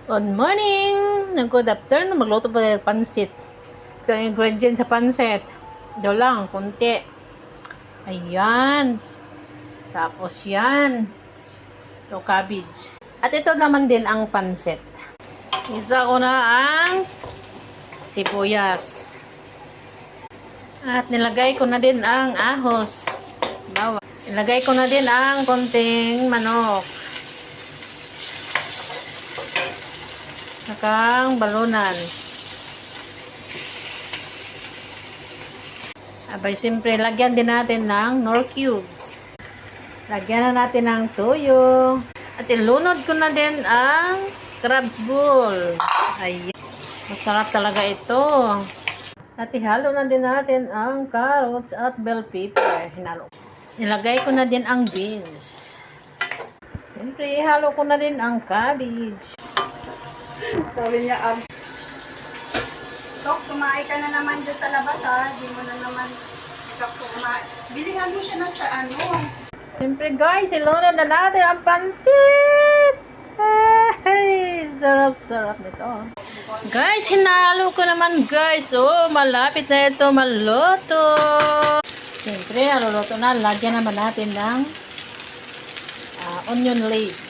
Good morning! Good afternoon. Magluto pa ng pansit. Ito ang ingredient sa pansit. Ito lang, kunti. Ayan. Tapos yan. Ito, cabbage. At ito naman din ang pansit. Isa ko na ang sibuyas. At nilagay ko na din ang ahos. Bawang. Nilagay ko na din ang konting manok. Nakang balunan. Abay, siyempre, lagyan din natin ng nor cubes. Lagyan na natin ng toyo. At ilunod ko na din ang crab's ball. Ayan. Masarap talaga ito. At ihalo na din natin ang carrots at bell pepper. Hinalo. Nilagay ko na din ang beans. Siyempre, ihalo ko na din ang cabbage. Sabi niya, Tok, kumain ka na naman dyan sa labas ha. Di mo na naman kumain. Bilihan mo siya ng sa ano. Siyempre guys, ilunod na natin ang pansit! Hey, sarap-sarap nito. Guys, hinalo ko naman guys. Oh, malapit na ito maluto. Siyempre, naluluto na. Lagyan naman natin ng onion leaves.